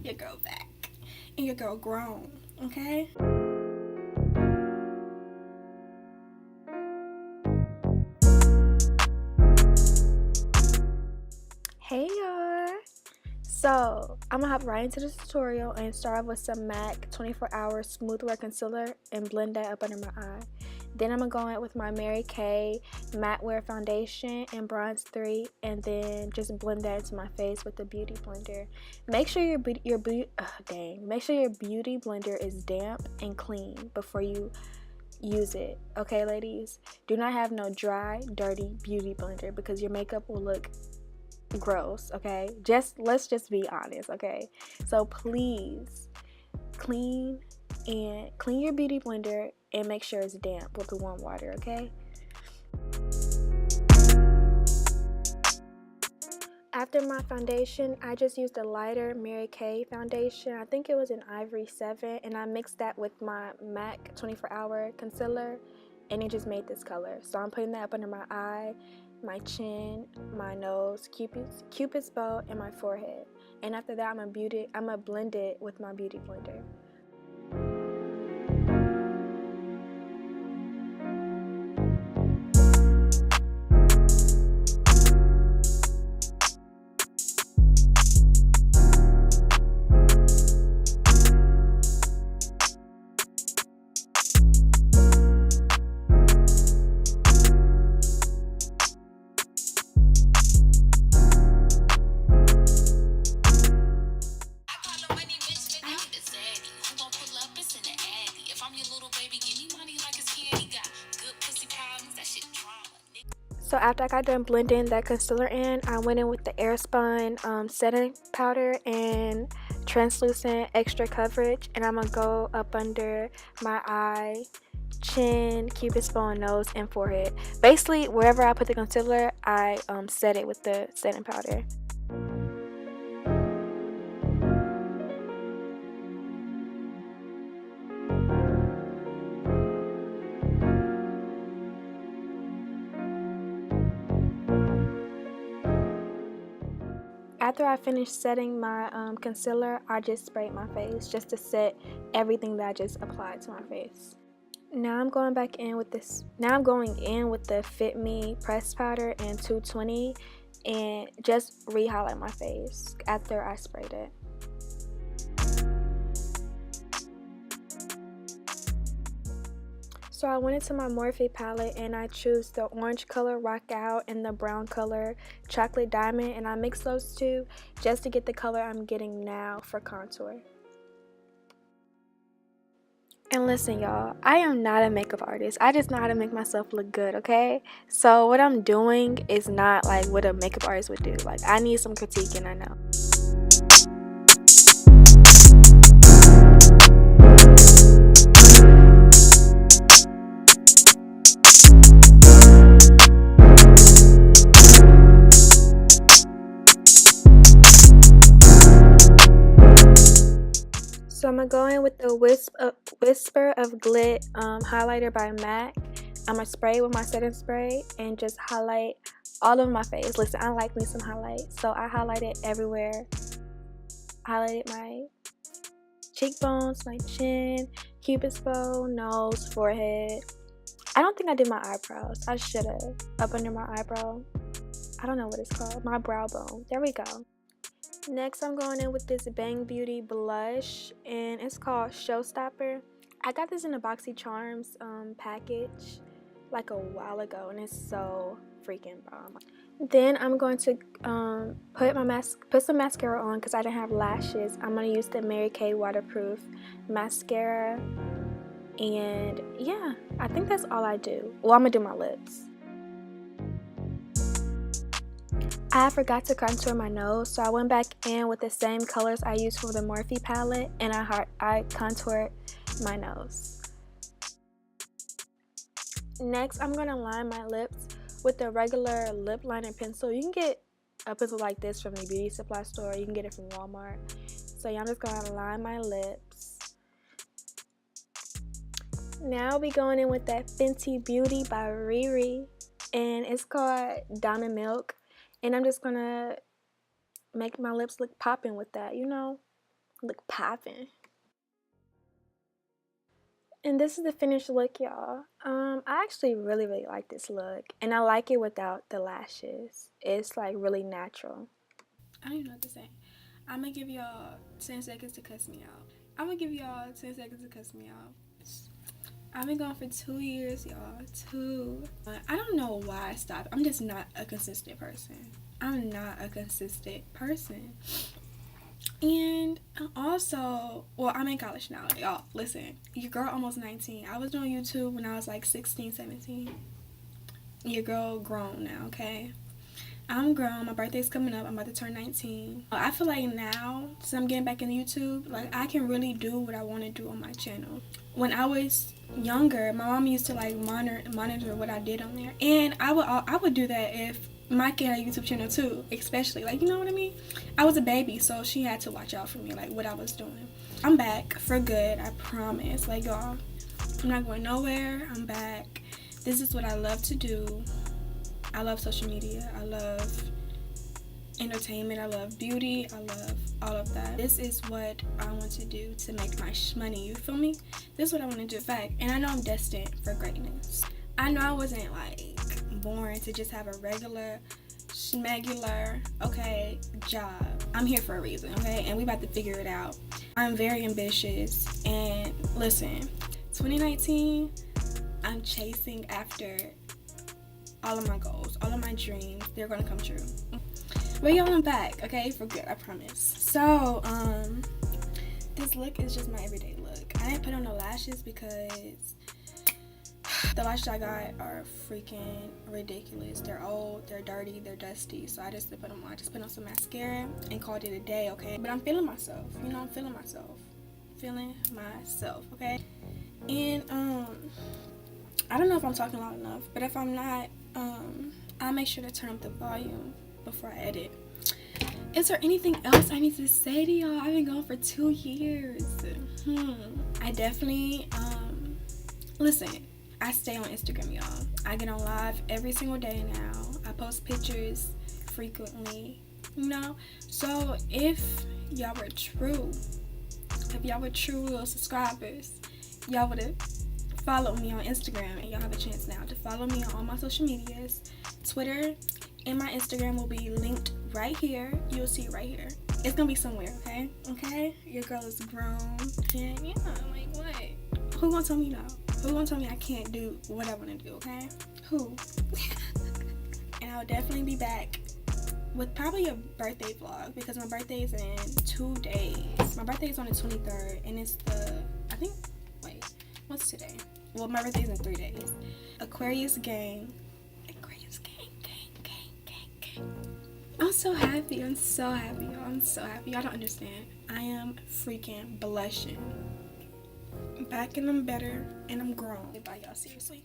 Your girl back. And your girl grown. Okay? Hey y'all. So I'm gonna hop right into this tutorial and start off with some MAC 24-hour smooth wear concealer and blend that up under my eye. Then I'm gonna go in with my Mary Kay matte wear foundation and bronze 3, and then just blend that into my face with the beauty blender. Make sure make sure your beauty blender is damp and clean before you use it. Okay, ladies, do not have no dry, dirty beauty blender because your makeup will look gross. Okay, let's just be honest. Okay, so please clean your beauty blender and make sure it's damp with the warm water. Okay, after my foundation, I just used a lighter Mary Kay foundation. I think it was an Ivory 7, and I mixed that with my MAC 24-hour concealer, and it just made this color. So I'm putting that up under my eye, my chin, my nose, cupid's bow, and my forehead. And after that, I'm gonna blend it with my beauty blender. So after I got done blending that concealer in, I went in with the Airspun setting powder and translucent extra coverage, and I'm gonna go up under my eye, chin, cupid's bow, nose, and forehead. Basically, wherever I put the concealer, I set it with the setting powder. After I finished setting my concealer, I just sprayed my face just to set everything that I just applied to my face. Now I'm going in with the Fit Me pressed powder and 220 and just re-highlight my face after I sprayed it. So I went into my Morphe palette and I choose the orange color Rock Out and the brown color Chocolate Diamond, and I mix those two just to get the color I'm getting now for contour. And listen, y'all, I am not a makeup artist. I just know how to make myself look good, okay? So what I'm doing is not like what a makeup artist would do. Like, I need some critique, and I know. So I'm gonna go in with the Whisper of Glit highlighter by MAC. I'm gonna spray it with my setting spray and just highlight all of my face. Listen, I like me some highlights, so I highlighted everywhere. Highlighted my cheekbones, my chin, cupid's bow, nose, forehead. I don't think I did my eyebrows. I should have. Up under my eyebrow. I don't know what it's called. My brow bone. There we go. Next, I'm going in with this Bang Beauty blush, and it's called Showstopper. I got this in a Boxy Charms package like a while ago, and it's so freaking bomb. Then I'm going to put some mascara on because I didn't have lashes. I'm going to use the Mary Kay waterproof mascara, and yeah, I think that's all I do. Well, I'm going to do my lips. I forgot to contour my nose, so I went back in with the same colors I used for the Morphe palette, and I contoured my nose. Next, I'm going to line my lips with the regular lip liner pencil. You can get a pencil like this from the beauty supply store. You can get it from Walmart. So yeah, I'm just going to line my lips. Now I'll be going in with that Fenty Beauty by Riri, and it's called Diamond Milk. And I'm just gonna make my lips look popping with that, you know. look popping. And this is the finished look, y'all. I actually really like this look, and I like it without the lashes. It's like really natural. I don't even know what to say. I'm gonna give y'all 10 seconds to cuss me out. I'm gonna give y'all 10 seconds to cuss me out. I've been gone for 2 years, y'all. 2. I don't know why I stopped. I'm just not a consistent person. I'm not a consistent person. And also, well, I'm in college now, y'all. Listen, your girl almost 19. I was doing YouTube when I was like 16, 17. Your girl grown now, okay? I'm grown. My birthday's coming up. I'm about to turn 19. I feel like now, since I'm getting back into YouTube, like I can really do what I want to do on my channel. When I was younger, my mom used to like monitor what I did on there, and I would do that if my kid had a YouTube channel too, especially, like, you know what I mean? I was a baby, so she had to watch out for me, like what I was doing. I'm back for good, I promise. Like, y'all, I'm not going nowhere. I'm back. This is what I love to do. I love social media. I love entertainment. I love beauty. I love all of that. This is what I want to do to make my money. You feel me? This is what I want to do. In fact, and I know I'm destined for greatness. I know I wasn't like born to just have a regular schmegular, okay, job. I'm here for a reason, okay, and we about to figure it out. I'm very ambitious, and listen, 2019, I'm chasing after all of my goals, all of my dreams. They're gonna come true. But y'all, I'm back, okay, for good, I promise. So this look is just my everyday look. I didn't put on the lashes because the lashes I got are freaking ridiculous. They're old, they're dirty, they're dusty. So I just put them on. I just put on some mascara and called it a day, okay? But I'm feeling myself. You know, I'm feeling myself. Feeling myself, okay? And I don't know if I'm talking loud enough, but if I'm not, I'll make sure to turn up the volume before I edit. Is there anything else I need to say to y'all? I've been gone for 2 years. I definitely, listen, I stay on Instagram, y'all. I get on live every single day now. I post pictures frequently, you know? So if y'all were true real subscribers, y'all would have followed me on Instagram, and y'all have a chance now to follow me on all my social medias. Twitter and my Instagram will be linked right here. You'll see it right here. It's gonna be somewhere, okay? Okay? Your girl is grown. And yeah, like what? Who gonna tell me no? Who gonna tell me I can't do what I wanna do, okay? Who? And I'll definitely be back with probably a birthday vlog, because my birthday is in 2 days. My birthday is on the 23rd, and it's what's today? Well, my birthday is in 3 days. Aquarius gang. I'm so happy. Y'all. I'm so happy. Y'all don't understand. I am freaking blushing. I'm back and I'm better and I'm grown. Bye, y'all. Seriously.